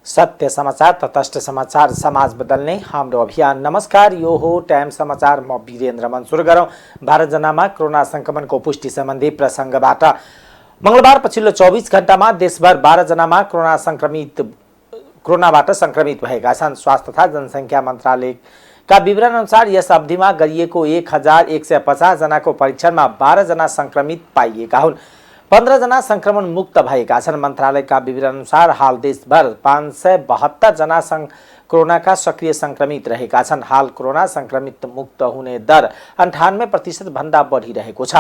सत्य समाचार तटस्थ समाचार समाज बदल्ने हाम्रो अभियान। नमस्कार, यो हो टाइम समाचार। म वीरेन्द्र मन। सुरु गरौं 12 जनामा कोरोना संक्रमणको पुष्टि सम्बन्धी प्रसंगबाट। मंगलबार पछिल्लो 24 घण्टामा देशभर 12 जनामा कोरोनाबाट संक्रमित भएका छन्। स्वास्थ्य तथा जनसंख्या मन्त्रालयका विवरण अनुसार यस अवधिमा गरिएको 1150 जनाको परीक्षणमा 12 जना संक्रमित पाइएका हुन्। 15 जना संक्रमण मुक्त भएका छन्। मन्त्रालयका विवरण अनुसार हाल देशभर 572 जना कोरोनाका सक्रिय संक्रमित रहेका छन्। हाल कोरोना संक्रमित मुक्त हुने दर 98% भन्दा बढी रहेको छ।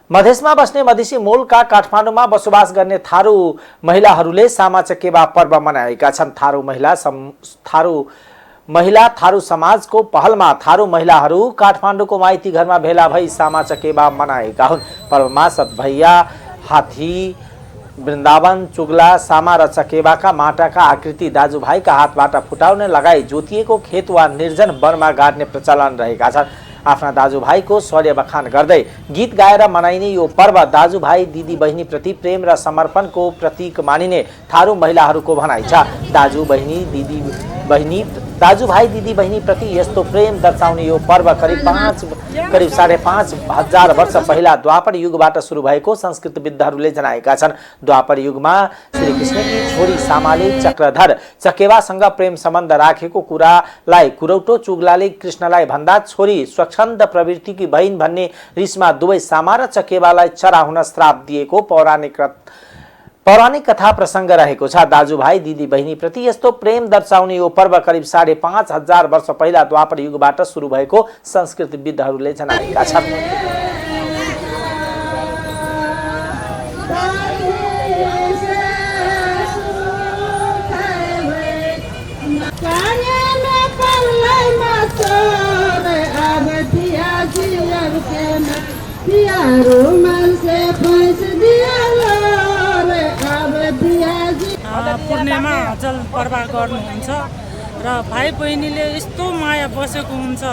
मधेसमा बस्ने मधेसी मूलका काठमाडौँमा बसोबास गर्ने थारू महिलाहरूले सामा चकेबा पर्व मनाएका छन्। थारू समाजको पहलमा थारू महिलाहरू काठमाडौँको माइती घरमा भेला भई सामा चकेबा मनाएका हुन्। पर्वमा सतभैया, हाथी, वृन्दावन, चुगला, सामा र चकेबाका माटाका आकृति दाजुभाइका हातबाट फुटाउने लगाई जोतिएको खेत वा निर्जन वनमा गाड्ने प्रचलन रहेका छन्। आफ्ना दाजुभाइको शौर्य बखान गर्दै गीत गाएर मनाइने यो पर्व दाजुभाइ दिदी बहिनी प्रति प्रेम र समर्पणको प्रतीक मानिने थारू महिलाहरूको भनाइ छ। दाजुभाइ दिदी बहिनी प्रति यस्तो प्रेम दर्शाउने यो पर्व करिब 5.5 हजार वर्ष पहिला द्वापर युगबाट सुरु भएको संस्कृतविद्हरूले जनाएका छन्। द्वापर युगमा श्रीकृष्णकी छोरी सामाले चक्रधर चकेबासँग प्रेम सम्बन्ध राखेको कुरालाई कुरौटो चुगलाले कृष्णलाई भन्दा छोरी स्वच्छन्द प्रवृत्तिकी बहिनी भन्ने रिसमा दुवै सामा र चकेबालाई चरा हुन श्राप दिएको पौराणिक कथा प्रसंग रहेको छ। दाजुभाइ दिदी बहिनी प्रति यस्तो प्रेम दर्शाउने यो पर्व करिब 5.5 हजार वर्ष पहिला द्वापर युगबाट सुरु भएको संस्कृतविद्हरूले जनाएका छन्। पूर्णिमा जल प्रवाह गर्नुहुन्छ र भाइ बहिनीले यस्तो माया बसेको हुन्छ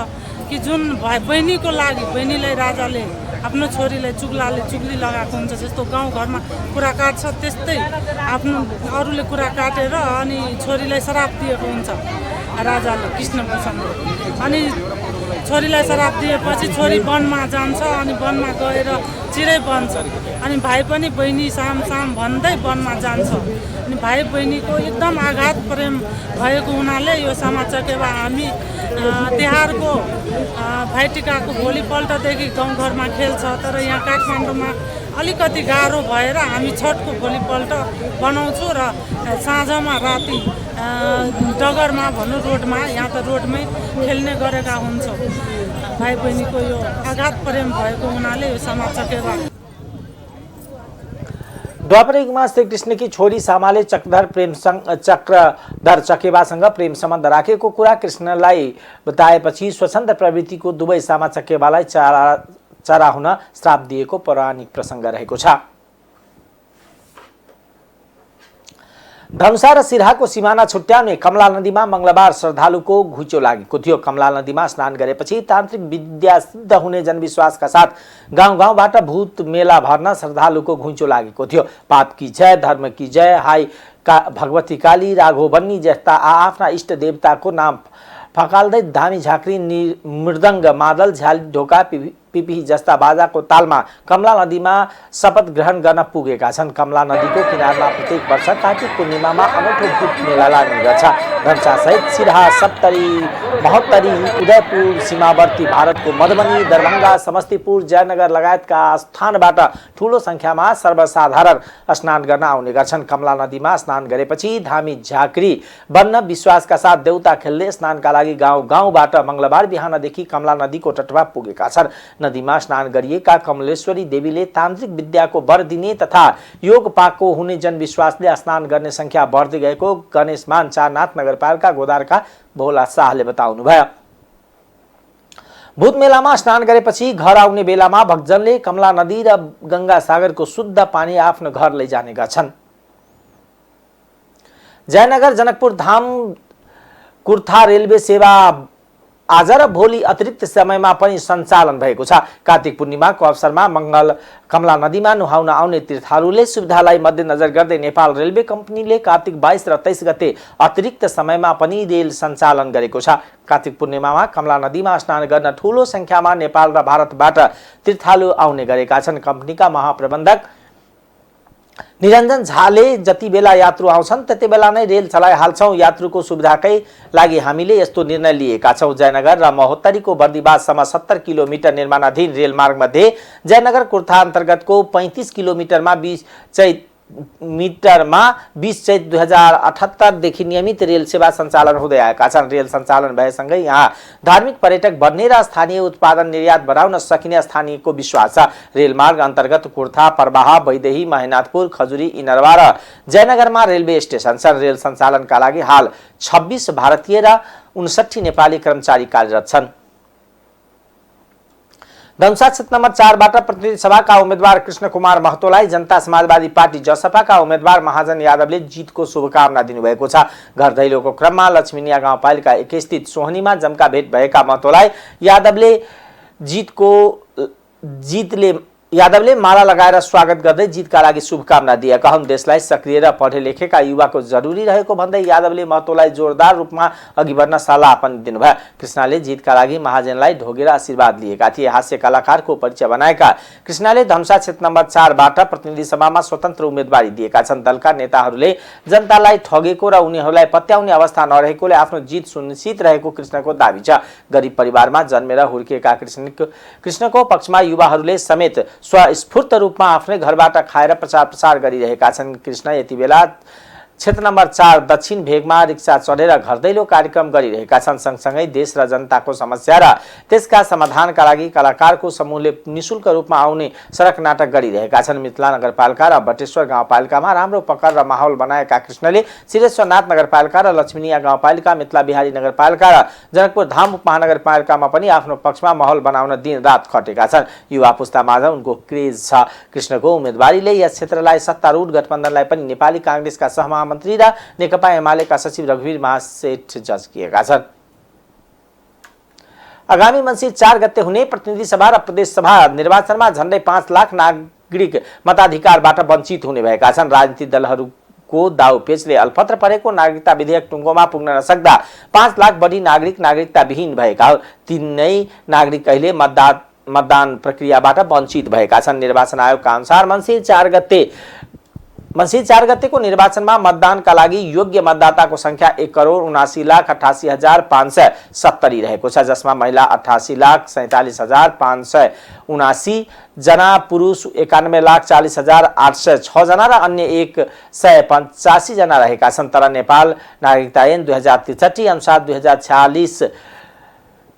कि जुन भाइ बहिनीको लागि बहिनीलाई राजाले आफ्नो छोरीलाई चुग्ली लगाएको हुन्छ। जस्तो गाउँघरमा कुरा काट्छ त्यस्तै आफ्नो अरूले कुरा काटेर अनि छोरीलाई श्राप दिएको हुन्छ राजाले कृष्णप्रसादले। अनि छोरीलाई श्राप दिएपछि छोरी वनमा जान्छ अनि वनमा गएर चिरै बन्छ। अनि भाइ पनि बहिनी साम भन्दै वनमा जान्छ। अनि भाइ बहिनीको एकदम आघात प्रेम भएको हुनाले यो सामा चकेबा हामी तिहारको भाइटिकाको भोलिपल्टदेखि गाउँघरमा खेल्छ। तर यहाँ काठमाडौँमा अलिकति गाह्रो भएर हामी छठको भोलिपल्ट बनाउँछौँ र साँझमा राति डगरमा भनौँ रोडमा, यहाँ त रोडमै खेल्ने गरेका हुन्छौँ। भाइ बहिनीको यो आघात प्रेम भएको हुनाले यो सामा चकेबा। द्वापर युगमा श्रीकृष्णकी छोरी सामाले चक्रधर चकेबासँग प्रेम सम्बन्ध राखेको कुरा कृष्णलाई बताएपछि स्वच्छन्द प्रवृत्तिको दुवै सामा चकेबालाई चरा हुन श्राप दिएको पौराणिक प्रसंग रहेको छ। धनुषा र सिराहाको सिमाना छुट्याउने कमला नदीमा मंगलबार श्रद्धालुको घुइँचो लागेको थियो। कमला नदीमा स्नान गरेपछि तान्त्रिक विद्या सिद्ध हुने जनविश्वासका साथ गाउँ-गाउँबाट भूत मेला भर्न श्रद्धालुको घुइँचो लागेको थियो। पाप की जय, धर्म की जय, हाय भगवती काली, राघो बन्नी जस्ता आफ्ना इष्ट देवताको नाम फकाल्दै धामी झाँक्री, मृदङ्ग, मादल, झ्याली, ढोका, पिपी जस्ता बाजाको तालमा कमला नदीमा शपथ ग्रहण गर्न पुगेका छन्। कमला नदीको किनारमा प्रत्येक वर्ष कार्तिक पूर्णिमामा अनौठो भूत मेला लाग्ने गर्छ। धनुषा सहित सिराहा, सप्तरी, महोत्तरी, उदयपुर, सीमावर्ती भारतको मधुबनी, दरभंगा, समस्तीपुर, जयनगर लगायतका स्थानबाट ठूलो संख्यामा सर्वसाधारण स्नान गर्न आउने गर्छन्। कमला नदीमा स्नान गरेपछि धामी झाँक्री बन्न विश्वासका साथ देउता खेल्ने स्नानका लागि गाउँ-गाउँबाट मंगलबार बिहानदेखि कमला नदीको तटमा पुगेका छन्। नदीमा स्नान गरिएका कमलेश्वरी देवीले तान्त्रिक विद्याको वर दिने तथा योग पाको हुने जनविश्वासले स्नान गर्ने संख्या बढ्दै गएको गणेशमान चारनाथ नगरपालिका गोदारका भोला शाहले बताउनुभयो। भूत मेलामा स्नान गरेपछि घर आउने बेलामा भक्तजनले कमला नदी र गंगा सागरको शुद्ध पानी आफ्नो घर लैजाने गर्छन्। जयनगर जनकपुर धाम कुर्था रेलवे सेवा आज र भोलि अतिरिक्त समयमा पनि सञ्चालन भएको छ। कार्तिक पूर्णिमाको अवसरमा कमला नदीमा नुहाउन आउने तीर्थालुले सुविधालाई मध्यनजर गर्दै नेपाल रेलवे कम्पनीले कार्तिक 22 र 23 गते अतिरिक्त समयमा पनि रेल सञ्चालन गरेको छ। कार्तिक पूर्णिमामा कमला नदीमा स्नान गर्न ठूलो संख्यामा नेपाल र भारतबाट तीर्थालु आउने गरेका छन्। कम्पनीका महाप्रबन्धक निरञ्जन झाले जति बेला यात्रु आउँछन् त्यति बेला नै रेल चलाइहाल्छौँ। यात्रुको सुविधाकै लागि हामीले यस्तो निर्णय लिएका छौँ। जयनगर र महोत्तरीको बर्दिवाससम्म 70 किलोमिटर निर्माणाधीन रेलमार्गमध्ये जयनगर कुर्था अन्तर्गतको 35 किलोमिटरमा 20 चैत 2078 देखि नियमित रेल सेवा सञ्चालन हुँदै आएका छन्। रेल सञ्चालन भएसँगै यहाँ धार्मिक पर्यटक बढ्ने र स्थानीय उत्पादन निर्यात बढाउन सकिने स्थानीयको विश्वास छ। रेलमार्ग अन्तर्गत कुर्था, परबाहा, बैदेही, महेनाथपुर, खजुरी, इनरवा र जयनगरमा रेलवे स्टेसन छन्। रेल सञ्चालनका लागि हाल 26 भारतीय र 59 नेपाली कर्मचारी कार्यरत छन्। धनुषा क्षेत्र नम्बर 4 बाट प्रतिनिधि सभाका उम्मेद्वार कृष्ण कुमार महतोलाई जनता समाजवादी पार्टी जसपाका उम्मेद्वार महाजन यादवले जितको शुभकामना दिनुभएको छ। घर दैलोको क्रममा लक्ष्मीनिया गाउँपालिका 1 स्थित सोहनीमा जम्का भेट भएका महतोलाई यादवले माला लगाएर स्वागत गर्दै जितका लागि शुभकामना दिएका हुन्। देशलाई सक्रिय र पढे लेखेका युवाको जरुरी रहेको भन्दै यादवले महतोलाई जोरदार रूपमा अघि बढ्न सल्लाह पनि दिनुभयो। कृष्णले जितका लागि महाजनलाई ढोगेर आशीर्वाद लिएका थिए। हास्य कलाकारको परिचय बनाएका कृष्णले धनुषा क्षेत्र नम्बर 4 बाट प्रतिनिधि सभामा स्वतन्त्र उम्मेदवारी दिएका छन्। दलका नेताहरूले जनतालाई ठगेको र उनीहरूलाई पत्याउने अवस्था नरहेकोले आफ्नो जित सुनिश्चित रहेको कृष्णको दाबी छ। गरिब परिवारमा जन्मेर हुर्किएका कृष्णको पक्षमा युवाहरूले समेत स्वस्फूर्त रूपमा आफ्नै घरबाट खाएर प्रचार गरिरहेका छन्। कृष्ण यति बेला क्षेत्र नम्बर 4 दक्षिण भेगमा रिक्सा चढेर घर दैलो कार्यक्रम गरिरहेका छन्। सँगसँगै देश र जनताको समस्या र त्यसका समाधानका लागि कलाकारको समूहले निशुल्क रूपमा आउने सडक नाटक गरिरहेका छन्। मिथिला नगरपालिका र बटेश्वर गाउँपालिकामा राम्रो पकड र माहौल बनाएका कृष्णले सिद्धेश्वरनाथ नगरपालिका र लक्ष्मीनिया गाउँपालिका, मिथिला बिहारी नगरपालिका र जनकपुर धाम उपमहानगरपालिकामा पनि आफ्नो पक्षमा माहौल बनाउन दिन रात खटेका छन्। युवा पुस्तामाझ उनको क्रेज छ। कृष्णको उम्मेदवारीले यस क्षेत्रलाई सत्तारूढ गठबन्धनलाई पनि नेपाली कांग्रेसका सहमहामन्त्री र नेकपा एमालेका सचिव रघुवीर महासेठ झस्किएका छन्। आगामी मङ्सिर 4 गते हुने प्रतिनिधि सभा र प्रदेश सभा निर्वाचनमा झण्डै 5 लाख नागरिक मताधिकारबाट वञ्चित हुने भएका छन्। राजनीतिक दलहरूको दाउपेचले अल्पत्र परेको नागरिकता विधेयक टुङ्गोमा पुग्न नसक्दा 5 लाख बढी नागरिक नागरिकता विहीन भएका हो। तीनै नागरिक अहिले मतदान प्रक्रियाबाट वञ्चित भएका छन्। निर्वाचन आयोगका अनुसार मङ्सिर 4 गतेको निर्वाचनमा मतदानका लागि योग्य मतदाताको संख्या 1,79,88,570 रहेको छ, जसमा महिला 88,47,579 जना, पुरुष 91,40,806 जना र अन्य 185 जना रहेका छन्। तर नेपाल नागरिकता ऐन 2063 अनुसार 2046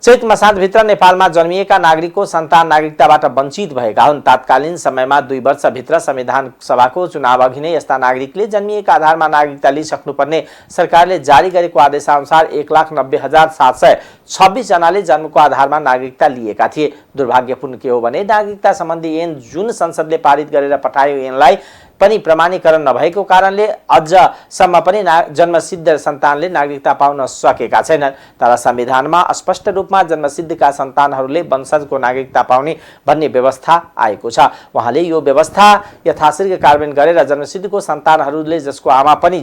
चैत मसान्तभित्र नेपालमा जन्मिएका नागरिकको सन्तान नागरिकताबाट वञ्चित भएका हुन्। तात्कालीन समयमा 2 वर्षभित्र संविधान सभाको चुनाव अघि नै यस्ता नागरिकले जन्मिएका आधारमा नागरिकता लिइसक्नुपर्ने सरकारले जारी गरेको आदेशअनुसार 1,90,726 जनाले जन्मको आधारमा नागरिकता लिएका थिए। दुर्भाग्यपूर्ण के हो भने नागरिकता सम्बन्धी ऐन जुन संसदले पारित गरेर पठायो ऐनलाई पनि प्रमाणीकरण नभएको कारणले अझसम्म पनि जन्मसिद्ध सन्तानले नागरिकता पाउन सकेका छैनन्। तर संविधानमा स्पष्ट रूपमा जन्मसिद्धका सन्तानहरूले वंशजको नागरिकता पाउने भन्ने व्यवस्था आएको छ। उहाँले यो व्यवस्था यथाशीघ्र कार्यान्वयन गरेर जन्मसिद्धको सन्तानहरूले जसको आमा पनि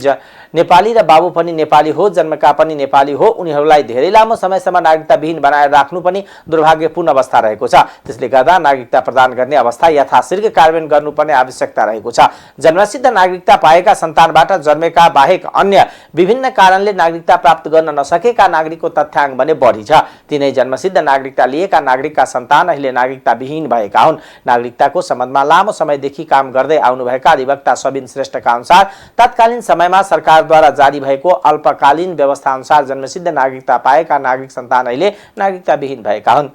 नेपाली र बाबु पनि नेपाली हो, जन्मका पनि नेपाली हो, उनीहरूलाई धेरै लामो समयसम्म नागरिकता विहीन बनाएर राख्नु पनि दुर्भाग्यपूर्ण अवस्था रहेको छ। त्यसले गर्दा नागरिकता प्रदान गर्ने अवस्था यथाशीघ्र कार्यान्वयन गर्नुपर्ने आवश्यकता रहेको छ। जन्मसिद्ध नागरिकता पाएका सन्तानबाट जन्मेका बाहेक अन्य विभिन्न कारणले नागरिकता प्राप्त गर्न नसकेका नागरिकको तथ्याङ्क भने बढी छ। तिनै जन्मसिद्ध नागरिकता लिएका नागरिकका सन्तान अहिले नागरिकता विहीन भएका हुन्। नागरिकताको सम्बन्धमा लामो समयदेखि काम गर्दै आउनुभएका अधिवक्ता सबिन श्रेष्ठका अनुसार तत्कालीन समयमा सरकारद्वारा जारी भएको अल्पकालीन व्यवस्था अनुसार जन्मसिद्ध नागरिकता पाएका नागरिक सन्तान अहिले नागरिकता विहीन भएका हुन्।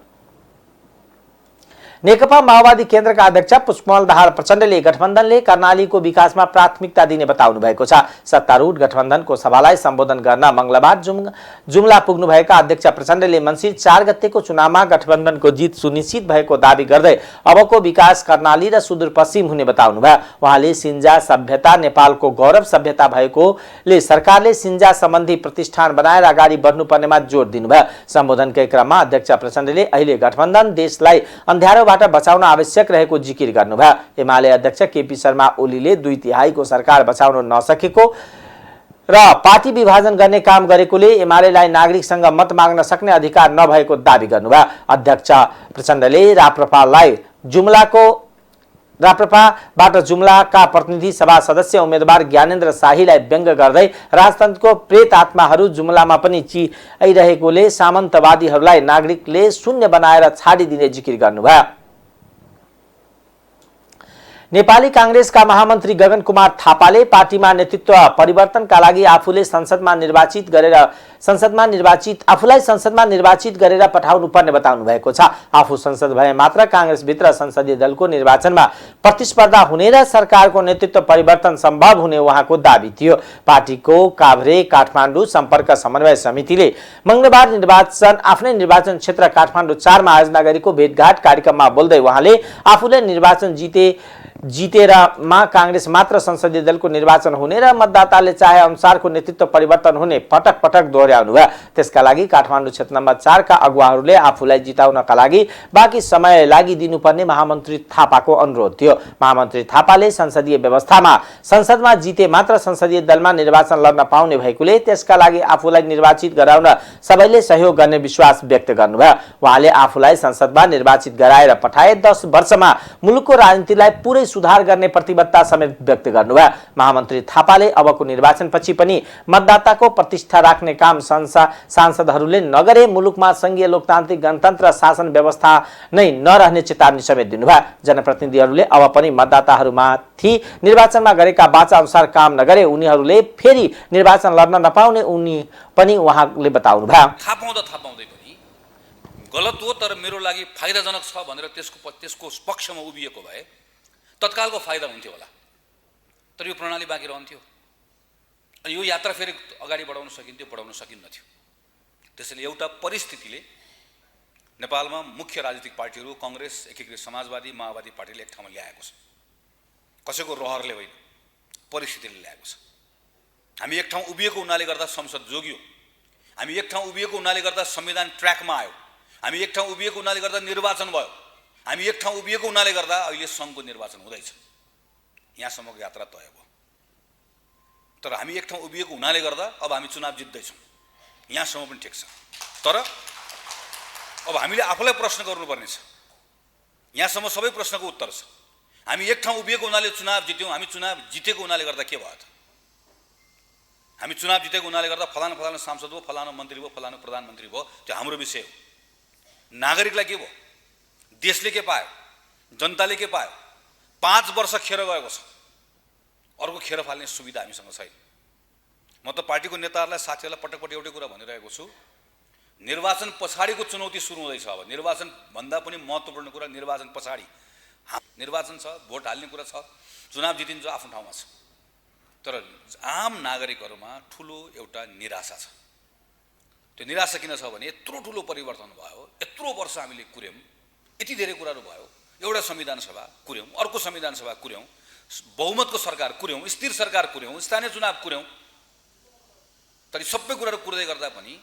नेकपा माओवादी केन्द्रका अध्यक्ष पुष्पकमल दाहाल प्रचण्डले गठबन्धनले कर्णालीको विकासमा प्राथमिकता दिने बताउनु भएको छ। सत्तारूढ गठबन्धनको सभालाई सम्बोधन गर्न मंगलबार जुम्ला पुग्नुभएका अध्यक्ष प्रचण्डले मङ्सिर 4 गतेको चुनावमा गठबन्धनको जित सुनिश्चित भएको दावी गर्दै अबको विकास कर्णाली र सुदूरपश्चिम हुने बताउनुभयो। उहाँले सिन्जा सभ्यता नेपालको गौरव सभ्यता भएकोले सरकारले सिन्जा सम्बन्धी प्रतिष्ठान बनाएर अगाडि बढ्नुपर्नेमा जोड दिनुभयो। सम्बोधनकै क्रममा अध्यक्ष प्रचण्डले अहिले गठबन्धन देशलाई अन्ध्यारोबाट बचाउन आवश्यक रहेको जिकिर गर्नुभयो। एमाले अध्यक्ष केपी शर्मा ओलीले 2/3 सरकार बचाउन नसकेको र पार्टी विभाजन गर्ने काम गरेकोले एमालेलाई नागरिकसँग मत माग्न सक्ने अधिकार नभएको दावी गर्नुभयो। अध्यक्ष प्रचण्डले राप्रपाबाट जुम्लाका प्रतिनिधि सभा सदस्य उम्मेदवार ज्ञानेन्द्र शाहीलाई व्यङ्ग गर्दै राजतन्त्रको प्रेत आत्माहरू जुम्लामा पनि चिआइरहेकोले सामन्तवादीहरूलाई नागरिकले शून्य बनाएर छाडिदिने जिकिर गर्नुभयो। नेपाली कांग्रेसका महामन्त्री गगन कुमार थापाले पार्टीमा नेतृत्व परिवर्तनका लागि आफूलाई संसदमा निर्वाचित गरेर पठाउनु पर्ने बताउनु भएको छ। आफू संसद भए मात्र कांग्रेसभित्र संसदीय दलको निर्वाचनमा प्रतिस्पर्धा हुने र सरकारको नेतृत्व परिवर्तन सम्भव हुने उहाँको दावी थियो। पार्टीको काभ्रे काठमाडौँ सम्पर्क समन्वय समितिले मंगलबार आफ्नै निर्वाचन क्षेत्र काठमाडौँ 4 मा आयोजना गरेको भेटघाट कार्यक्रममा बोल्दै उहाँले आफूले निर्वाचन जितेरमा कांग्रेस मात्र संसदीय दलको निर्वाचन हुने र मतदाताले चाहे अनुसारको नेतृत्व परिवर्तन हुने पटक पटक दोहोर्याउनु भयो। त्यसका लागि काठमाडौँ क्षेत्र नम्बर 4 का अगुवाहरूले आफूलाई जिताउनका लागि बाँकी समय लागिदिनुपर्ने महामन्त्री थापाको अनुरोध थियो। महामन्त्री थापाले संसदीय व्यवस्थामा संसदमा जिते मात्र संसदीय दलमा निर्वाचन लड्न पाउने भएकोले त्यसका लागि आफूलाई निर्वाचित गराउन सबैले सहयोग गर्ने विश्वास व्यक्त गर्नुभयो। उहाँले आफूलाई संसदमा निर्वाचित गराएर पठाए 10 वर्षमा मुलुकको राजनीतिलाई पुरै सुधार गर्ने प्रतिबद्धता समेत व्यक्त गर्नुभयो। महामन्त्री थापाले अबको निर्वाचनपछि पनि मतदाताको प्रतिष्ठा राख्ने काम सांसदहरूले नगरे मुलुकमा संघीय लोकतान्त्रिक गणतन्त्र शासन व्यवस्था नै नरहने चेतावनी समेत दिनुभयो। जनप्रतिनिधिहरूले अब पनि मतदाताहरूमाथि निर्वाचनमा गरेका वाचा अनुसार काम नगरे उनीहरूले फेरि निर्वाचन लड्न नपाउने पनि उहाँले बताउनुभयो। थाहा पाउँदै पनि गलत हो तर मेरो लागि फाइदाजनक छ भनेर त्यसको पक्षमा उभिएको भए तत्कालको फाइदा हुन्थ्यो होला, तर यो प्रणाली बाँकी रहन्थ्यो अनि यो यात्रा फेरि अगाडि बढाउन सकिन्नथ्यो। त्यसैले एउटा परिस्थितिले नेपालमा मुख्य राजनीतिक पार्टीहरू कांग्रेस, एकीकृत समाजवादी, माओवादी पार्टीले एक ठाउँमा ल्याएको छ। कसैको रहरले होइन, परिस्थितिले ल्याएको छ। हामी एक ठाउँ उभिएको हुनाले गर्दा संसद जोगियो, हामी एक ठाउँ उभिएको हुनाले गर्दा संविधान ट्र्याकमा आयो, हामी एक ठाउँ उभिएको हुनाले गर्दा निर्वाचन भयो, हामी एक ठाउँ उभिएको हुनाले गर्दा अहिले सङ्घको निर्वाचन हुँदैछ। यहाँसम्मको यात्रा तय भयो। तर हामी एक ठाउँ उभिएको हुनाले गर्दा अब हामी चुनाव जित्दैछौँ, यहाँसम्म पनि ठिक छ। तर अब हामीले आफूलाई प्रश्न गर्नुपर्ने छ। यहाँसम्म सबै प्रश्नको उत्तर छ। हामी एक ठाउँ उभिएको हुनाले चुनाव जित्यौँ, हामी चुनाव जितेको हुनाले गर्दा के भयो त? हामी चुनाव जितेको हुनाले गर्दा फलाना सांसद भयो, फलाना मन्त्री भयो, फलाना प्रधानमन्त्री भयो, त्यो हाम्रो विषय हो। नागरिकलाई के भयो? देशले के पायो? जनताले के पायो? 5 वर्ष खेर गएको छ, अर्को खेर फाल्ने सुविधा हामीसँग छैन। म त पार्टीको नेताहरूलाई, साथीहरूलाई पटक एउटै कुरा भनिरहेको छु, निर्वाचन पछाडिको चुनौती सुरु हुँदैछ। अब निर्वाचन भन्दा पनि महत्त्वपूर्ण कुरा निर्वाचन पछाडि। निर्वाचन छ, भोट हाल्ने कुरा छ, चुनाव जितिन्छ, आफ्नो ठाउँमा छ। तर आम नागरिकहरूमा ठुलो एउटा निराशा छ। त्यो निराशा किन छ भने यत्रो ठुलो परिवर्तन भयो, यत्रो वर्ष हामीले कुर्यौँ, यति धेरै कुराहरू भयो, एउटा संविधान सभा कुर्यौँ, अर्को संविधान सभा कुर्यौँ, बहुमतको सरकार कुर्यौँ, स्थिर सरकार कुर्यौँ, स्थानीय चुनाव कुर्यौँ, तर सबै कुराहरू कुर्दै गर्दा पनि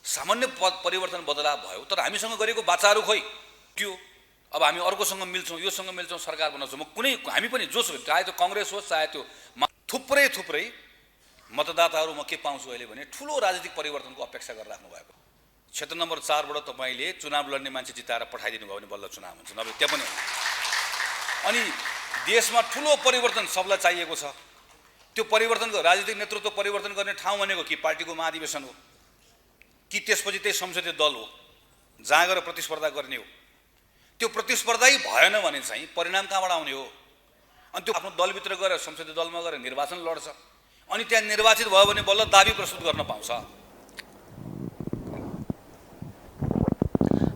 सामान्य परिवर्तन बदलाव भयो। तर हामीसँग गरेको बाचाहरू खोइ के हो? अब हामी अर्कोसँग मिल्छौँ, योसँग मिल्छौँ, सरकार बनाउँछौँ। हामी पनि जोस, चाहे त्यो कांग्रेस होस्, चाहे त्यो थुप्रै मतदाताहरू म के पाउँछु अहिले भने ठुलो राजनीतिक परिवर्तनको अपेक्षा गरेर राख्नु भएको। क्षेत्र नम्बर 4 बाट तपाईले चुनाव लड्ने मान्छे जिताएर पठाइदिनु भयो भने बल्ल चुनाव हुन्छ, नभए त्यहाँ पनि। अनि देशमा ठुलो परिवर्तन सबलाई चाहिएको छ। त्यो परिवर्तनको राजनीतिक नेतृत्व परिवर्तन गर्ने ठाउँ भनेको कि पार्टीको महाधिवेशन हो कि त्यसपछि त्यही संसदीय दल हो जहाँ गएर प्रतिस्पर्धा गर्ने हो। त्यो प्रतिस्पर्धै भएन भने चाहिँ परिणाम कहाँबाट आउने हो? अनि त्यो आफ्नो दलभित्र गएर संसदीय दलमा गएर निर्वाचन लड्छ, अनि त्यहाँ निर्वाचित भयो भने बल्ल दाबी प्रस्तुत गर्न पाउँछ।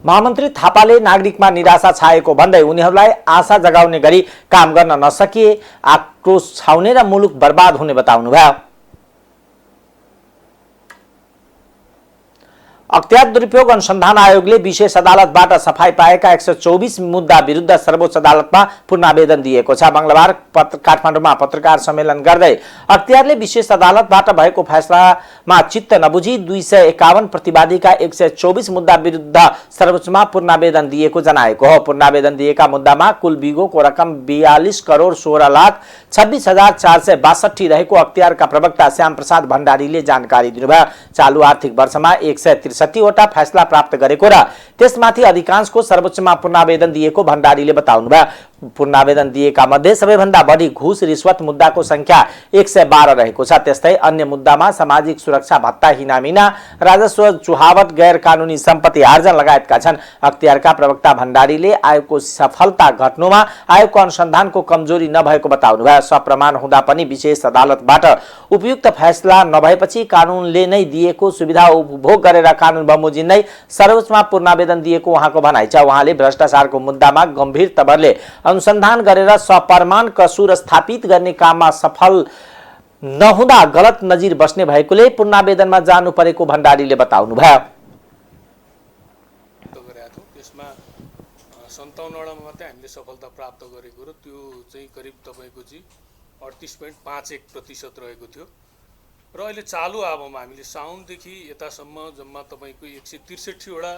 महामन्त्री थापाले नागरिकमा निराशा छाएको भन्दै उनीहरूलाई आशा जगाउने गरी काम गर्न नसकिए आक्रोश छाउने र मुलुक बर्बाद हुने बताउनुभयो। अख्तियार दुरुपयोग अनुसन्धान आयोगले विशेष अदालतबाट सफाई पाएका 124 मुद्दा विरुद्ध सर्वोच्च अदालतमा पुनरावेदन दिएको छ। मंगलबार काठमाडौँमा पत्रकार सम्मेलन गर्दै अख्तियारले विशेष अदालतबाट भएको फैसलामा चित्त नबुझी 251 प्रतिवादीका 124 मुद्दा विरुद्ध सर्वोच्चमा पुनरावेदन दिएको जनाएको हो। पुनरावेदन दिएका मुद्दामा कुल बिगोको रकम 42 करोड 16 लाख 26,462 रहेको अख्तियारका प्रवक्ता श्याम प्रसाद भण्डारीले जानकारी दिनुभयो। चालू आर्थिक वर्षमा 163 वटा फैसला प्राप्त गरेको र त्यसमाथि अधिकांशको सर्वोच्चमा पुनरावेदन दिएको भण्डारीले बताउनुभयो। पुनरावेदन दिएका मध्ये सबैभन्दा बढी घुस रिश्वत मुद्दाको संख्या 112 रहेको छ। त्यस्तै अन्य मुद्दामा सामाजिक सुरक्षा भत्ता हिनामिना, राजस्व चुहावट, गैर कानुनी सम्पत्ति आर्जन लगायतका छन्। अख्तियारका प्रवक्ता भण्डारीले आयोगको सफलता घट्नुमा आयोगको अनुसन्धानको कमजोरी नभएको बताउनुभयो। सप्रमाण हुँदा पनि विशेष अदालतबाट उपयुक्त फैसला नभएपछि कानुनले नै दिएको सुविधा उपभोग गरेर कानुन बमोजिम नै सर्वोच्चमा पुनरावेदन दिएको उहाँको भनाइ छ। उहाँले भ्रष्टाचारको मुद्दामा गम्भीर तवरले अनुसन्धान गरेर सप्रमाण कसुर स्थापित गर्ने काममा सफल नहुँदा गलत नजिर बस्ने भएकोले पुनरावेदनमा जानु परेको भण्डारीले बताउनुभयो। 57 वटा मात्रै हामीले सफलता प्राप्त गरेको र त्यो चाहिँ करिब तपाईको चाहिँ 38.51% रहेको थियो र अहिले चालु आवमा हामीले साउनदेखि यतासम्म जम्मा तपाईको 163 वटा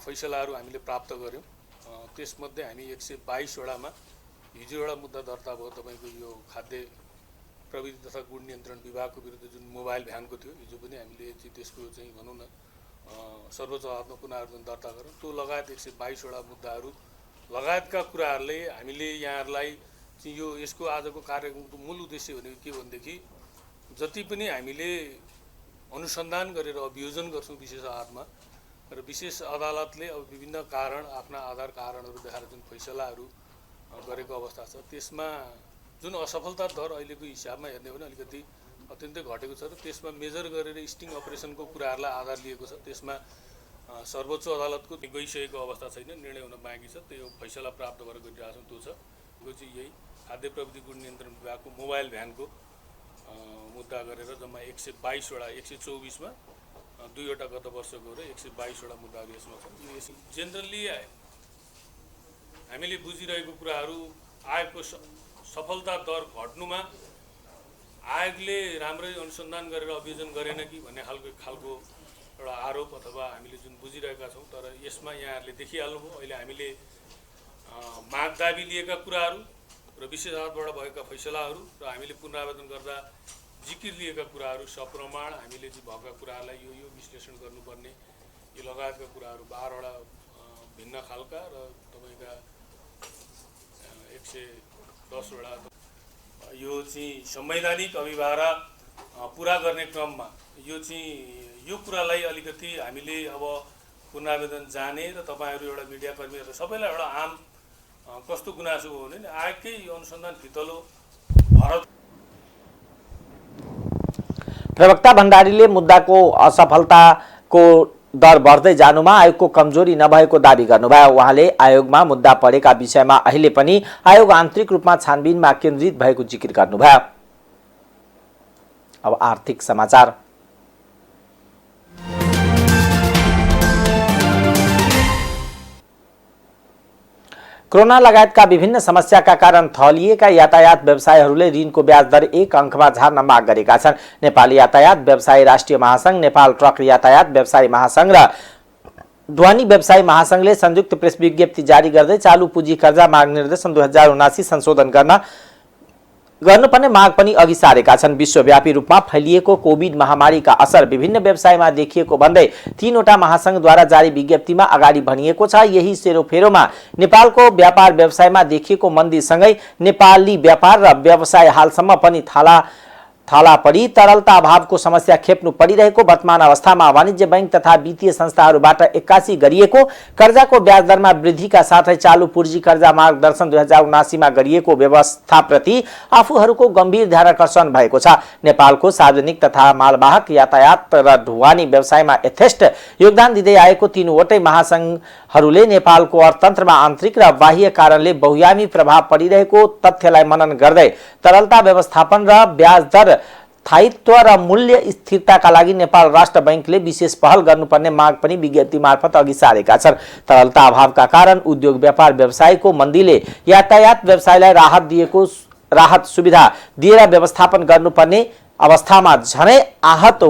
फैसलाहरू हामीले प्राप्त गर्यौं। त्यसमध्ये हामी 122 वटामा हिजो एउटा मुद्दा दर्ता भयो तपाईको यो खाद्य प्रविधि तथा गुण नियन्त्रण विभागको विरुद्ध जुन मोबाइल भ्यानको थियो, हिजो पनि हामीले त्यसको चाहिँ भनौं न सर्वोच्च अदालतमा पुनरावेदन दर्ता गर्यौं। त्यो लगायत 122 वटा मुद्दाहरू लगायतका कुराहरूले हामीले यहाँहरूलाई यो यसको आजको कार्यक्रमको मूल उद्देश्य भनेको के भन्देखि जति पनि हामीले अनुसन्धान गरेर अभियोजन गर्छौं विशेष अदालतमा र विशेष अदालतले अब विभिन्न कारण आफ्ना आधार कारणहरू देखाएर जुन फैसलाहरू गरेको अवस्था छ त्यसमा जुन असफलता दर अहिलेको हिसाबमा हेर्ने हो भने अलिकति अत्यन्तै घटेको छ र त्यसमा मेजर गरेर स्टिङ अपरेसनको कुराहरूलाई आधार लिएको छ। त्यसमा सर्वोच्च अदालतको गइसकेको अवस्था छैन, निर्णय हुन बाँकी छ। त्यो फैसला प्राप्त गरेर गइरहेको छ। त्यो छ यो चाहिँ यही खाद्य प्रविधि गुण नियन्त्रण विभागको मोबाइल भ्यानको मुद्दा गरेर जम्मा 122 वटा 124 मा 2 वटा गत वर्षको र 122 वटा मुद्दाहरू यसमा छन्। जेनरली हामीले बुझिरहेको कुराहरू आयोगको सफलता दर घट्नुमा आयोगले राम्रै अनुसन्धान गरेर अभियोजन गरेन कि भन्ने खालको एउटा आरोप अथवा हामीले जुन बुझिरहेका छौं। तर यसमा यहाँहरूले देखिहाल्नुभयो अहिले हामीले माग दाबी लिएका कुराहरू र विशेष अदालतबाट भएका फैसलाहरू र हामीले पुनरावेदन गर्दा जिकिर लिएका कुराहरू सप्रमाण हामीले चाहिँ भएका कुराहरूलाई यो विश्लेषण गर्नुपर्ने यो लगायतका कुराहरू 12 वटा भिन्न खालका र तपाईका 110 वटा यो चाहिँ संवैधानिक अभिभारा पूरा गर्ने क्रममा यो कुरालाई अलिकति हामीले अब पुनरावेदन जाने र तपाईहरु एउटा मिडिया कर्मीहरु सबैलाई एउटा आम कस्तो गुनासो हो भने आयोगकै अनुसन्धान फितलो भारत। प्रवक्ता भण्डारीले मुद्दाको असफलताको दर बढ्दै जानुमा आयोगको कमजोरी नभएको दाबी गर्नुभयो। उहाँले आयोगमा मुद्दा परेका विषयमा अहिले पनि आयोग आन्तरिक रूपमा छानबिनमा केन्द्रित भएको जिकिर गर्नुभयो। अब आर्थिक समाचार। कोरोना लगायतका विभिन्न समस्याका कारण थलिएका यातायात व्यवसायीहरूले ऋणको ब्याज दर 1 अंकमा झार्न माग गरेका छन्। नेपाली यातायात व्यवसायी राष्ट्रिय महासंघ, नेपाल ट्रक यातायात व्यवसायी महासंघ र ध्वनि व्यवसायी महासंघले संयुक्त प्रेस विज्ञप्ति जारी गर्दै चालू पुँजी कर्जा माग निर्देशन 2079 संशोधन गर्नुपर्ने माग पनि अघि सारेका छन्। विश्वव्यापी रूपमा फैलिएको कोभिड महामारीका असर विभिन्न व्यवसायमा देखिएको भन्दै 3 वटा महासंघद्वारा जारी विज्ञप्तिमा अगाडि भनिएको छ। यही सेरोफेरोमा नेपालको व्यापार व्यवसायमा देखिएको मन्दीसँगै नेपाली व्यापार र व्यवसाय हालसम्म पनि थाला थला परी तरलता अभावको समस्या खेप्नु परिरहेको वर्तमान अवस्थामा वाणिज्य बैंक तथा वित्तीय संस्थाहरूबाट 81 गरिएको कर्जाको ब्याज दरमा वृद्धिका साथै चालु पूँजी कर्जा मार्गदर्शन 2079 मा गरिएको व्यवस्थाप्रति आफूहरूको गम्भीर ध्यानाकर्षण भएको छ। नेपालको सार्वजनिक तथा मालवाहक यातायात र ढुवानी व्यवसायमा यथेष्ट योगदान दिँदै आएको तीनवटै महासंघहरूले नेपालको अर्थतन्त्रमा आन्तरिक र बाह्य कारणले बहुआयामी प्रभाव परिरहेको तथ्यलाई मनन गर्दै तरलता व्यवस्थापन र ब्याज दर स्थायित्व र मूल्य स्थिरताका लागि नेपाल राष्ट्र बैंकले विशेष पहल गर्नुपर्ने माग पनि विज्ञप्ति मार्फत अघि सारेका छन्। तरलता अभावका कारण उद्योग व्यापार व्यवसायको मन्दीले यातायात व्यवसायलाई राहत सुविधा दिएर व्यवस्थापन गर्नुपर्ने अवस्थामा झनै आहत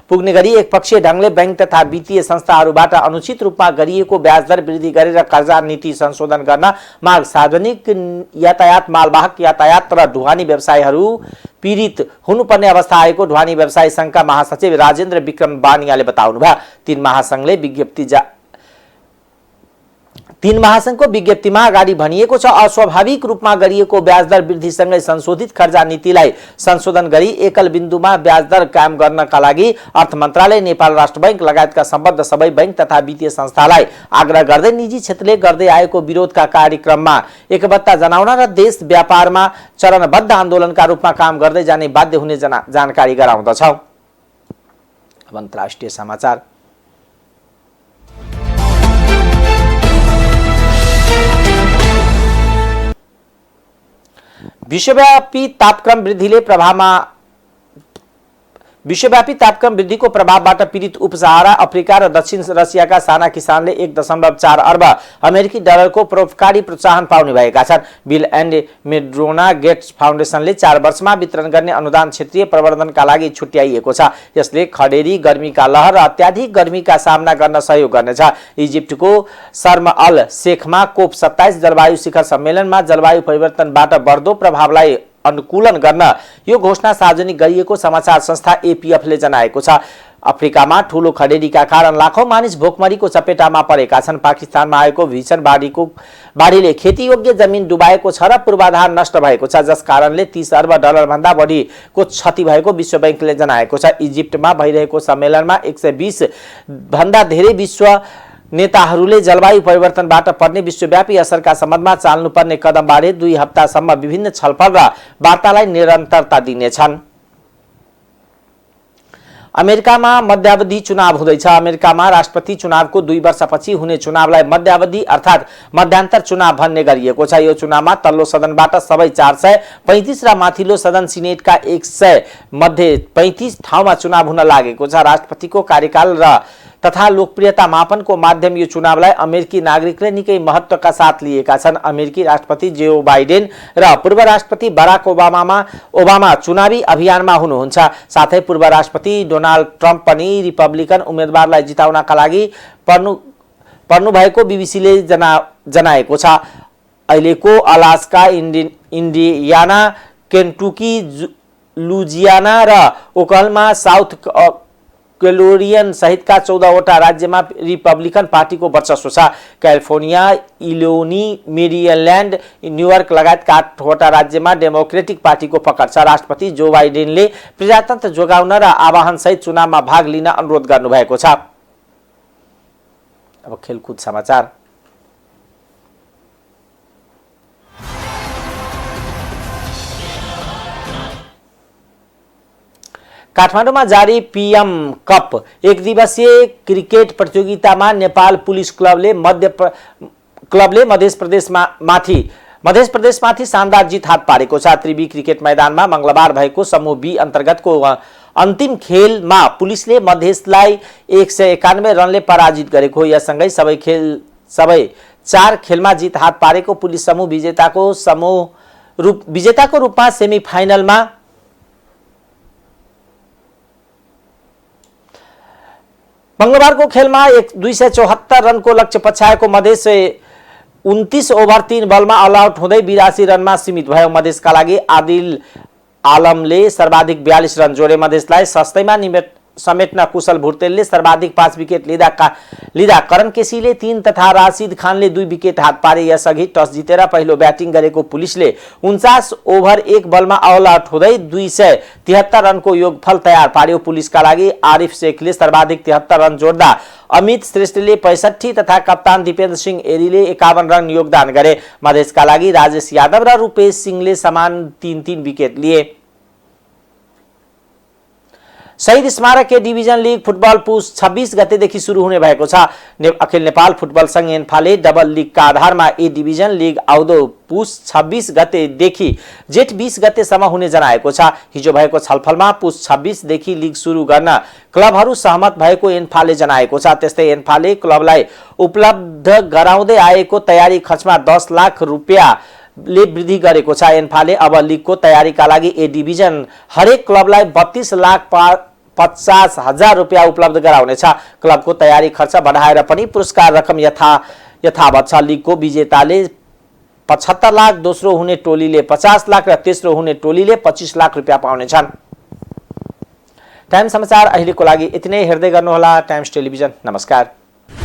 पुग्ने गरी एकपक्षीय ढंगले बैंक तथा वित्तीय संस्थाहरूबाट अनुचित रूपमा गरिएको ब्याज दर वृद्धि गरेर कर्जा नीति संशोधन गर्न माग सार्वजनिक यातायात मालवाहक यातायात र ढुवानी व्यवसायहरू पीडित हुनुपर्ने अवस्था आएको ढुवानी व्यवसाय संघका महासचिव राजेन्द्र विक्रम बानियाले बताउनुभयो। तीन महासंघको विज्ञप्तिमा अगाडि भनिएको छ, अस्वाभाविक रूपमा गरिएको ब्याज दर वृद्धिसँगै संशोधित कर्जा नीतिलाई संशोधन गरी एकल बिन्दुमा ब्याज दर कायम गर्नका लागि अर्थ मन्त्रालय, नेपाल राष्ट्र बैंक लगायतका सम्बद्ध सबै बैंक तथा वित्तीय संस्थालाई आग्रह गर्दै निजी क्षेत्रले गर्दै आएको विरोधका कार्यक्रममा एकबद्धता जनाउन र देश व्यापारमा चरणबद्ध आन्दोलनका रूपमा काम गर्दै जाने बाध्य हुने जानकारी गराउँदछ। अब अन्तर्राष्ट्रिय समाचार। विश्वव्यापी तापक्रम वृद्धिको प्रभावबाट पीडित उपसहारा अफ्रिका र दक्षिण रसियाका साना किसानले 1.4 अर्ब अमेरिकी डलरको परोपकारी प्रोत्साहन पाउने भएका छन्। बिल एन्ड मेलिन्डा गेट्स फाउन्डेसनले 4 वर्षमा वितरण गर्ने अनुदान क्षेत्रीय प्रवर्धनका लागि छुट्याइएको छ। यसले खडेरी, गर्मीका लहर र अत्याधिक गर्मीका सामना गर्न सहयोग गर्नेछ। इजिप्टको शर्म अल शेखमा कोप 27 जलवायु शिखर सम्मेलनमा जलवायु परिवर्तनबाट बढ्दो प्रभावलाई अनुकूलन गर्न यो घोषणा सार्वजनिक गरिएको समाचार संस्था एपीएफले जनाएको छ। अफ्रिकामा ठूलो खडेरीका कारण लाखौं मानिस भोकमरीको चपेटामा परेका छन्। पाकिस्तानमा आएको भीषण बाढीले खेतीयोग्य जमिन डुबाएको छ र पूर्वाधार नष्ट भएको छ, जस कारणले 30 अर्ब डलर भन्दा बढीको क्षति भएको विश्व बैंकले जनाएको छ। इजिप्टमा भइरहेको सम्मेलनमा 120 भन्दा धेरै विश्व नेताहरूले जलवायु परिवर्तनबाट पर्ने विश्वव्यापी असरका सम्बन्धमा चाल्नुपर्ने कदमबारे 2 हप्तासम्म विभिन्न छलफल र वार्तालाई निरन्तरता दिनेछन्। अमेरिकामा मध्यावधि चुनाव हुँदैछ। अमेरिकामा राष्ट्रपति चुनावको 2 वर्षपछि हुने चुनावलाई मध्यावधि अर्थात् मध्यान्तर चुनाव भन्ने गरिएको छ। यो चुनावमा तल्लो सदनबाट सबै 435 र माथिल्लो सदन सिनेटका 100 मध्ये 35 ठाउँमा चुनाव हुन लागेको छ। राष्ट्रपतिको कार्यकाल र तथा लोकप्रियता मापनको माध्यम यो चुनावलाई अमेरिकी नागरिकले निकै महत्त्वका साथ लिएका छन्। अमेरिकी राष्ट्रपति जो बाइडेन र पूर्व राष्ट्रपति बराक ओबामा चुनावी अभियानमा हुनुहुन्छ। साथै पूर्व राष्ट्रपति डोनाल्ड ट्रम्प पनि रिपब्लिकन उम्मेदवारलाई जिताउनका लागि पर्नु भएको बीबीसीले जनाएको छ। अहिलेको अलास्का, इन्डियाना, केन्टुकी, लुजियाना र ओक्लाहोमा, साउथ कैरोलिना सहितका 14 वटा राज्यमा रिपब्लिकन पार्टीको वर्चस्व छ। क्यालिफोर्निया, इलिनोई, मेरील्यान्ड, न्युयोर्क लगायतका 8 वटा राज्यमा डेमोक्रेटिक पार्टीको पकड छ। राष्ट्रपति जो बाइडेनले प्रजातन्त्र जोगाउन र आह्वानसहित चुनावमा भाग लिन अनुरोध गर्नुभएको छ। अब खेलकुद समाचार। काठमाडौँमा जारी पीएम कप 1 दिवसीय क्रिकेट प्रतियोगितामा नेपाल पुलिस क्लबले मध्य प्रदेशमाथि शानदार जित हात पारेको छ। त्रिवी क्रिकेट मैदानमा मंगलबार भएको समूह बी अन्तर्गतको अन्तिम खेलमा पुलिसले मधेसलाई 191 रनले पराजित गरेको। यससँगै सबै 4 खेलमा जित हात पारेको पुलिस समूह विजेताको रूपमा सेमिफाइनलमा मंगलबारको खेलमा 274 रनको लक्ष्य पछ्याएको मधेस 29 ओभर 3 बलमा अल आउट हुँदै 82 रनमा सीमित भयो। मधेसका लागि आदिल आलमले सर्वाधिक 42 रन जोडे। मधेसलाई सस्तैमा समेट्न कुशल भुर्तेलले सर्वाधिक 5 विकेट लिँदा करण केसीले 3 तथा राशिद खानले 2 विकेट हात पारे। यसअघि टस जितेर पहिलो ब्याटिङ गरेको पुलिसले 49 ओभर 1 बलमा अल आउट हुँदै 273 रनको योगफल तयार पार्यो। पुलिसका लागि आरिफ शेखले सर्वाधिक 73 रन जोड्दा अमित श्रेष्ठले 65 तथा कप्तान दिपेन्द्र सिंह एरीले 51 रन योगदान गरे। मधेसका लागि राजेश यादव र रूपेश सिंहले समान 3-3 विकेट लिए। शहीद स्मारक ए डिभिजन लिग फुटबल पुस 26 गतेदेखि सुरु हुने भएको छ। अखिल नेपाल फुटबल संघ एन्फाले डबल लिगका आधारमा ए डिभिजन लिग आउँदो पुस 26 गतेदेखि जेठ 20 गतेसम्म हुने जनाएको छ। हिजो भएको छलफलमा पुस 26 देखि लिग सुरु गर्न क्लबहरू सहमत भएको एन्फाले जनाएको छ। त्यस्तै एन्फाले क्लबलाई उपलब्ध गराउँदै आएको तयारी खर्चमा 10 लाख रुपियाँ ले वृद्धि गरेको छ। एन्फाले अब लिगको तयारीका लागि ए डिभिजन हरेक क्लबलाई 32,50,000 रुपियाँ उपलब्ध गराउनेछ। क्लबको तयारी खर्च बढाएर पनि पुरस्कार रकम यथावत छ। लिगको विजेताले 75 लाख, दोस्रो हुने टोलीले 50 लाख र तेस्रो हुने टोलीले 25 लाख रुपियाँ पाउनेछन्। टाइम्स समाचार अहिलेको लागि यति नै। हेर्दै गर्नुहोला टाइम्स टेलिभिजन। नमस्कार।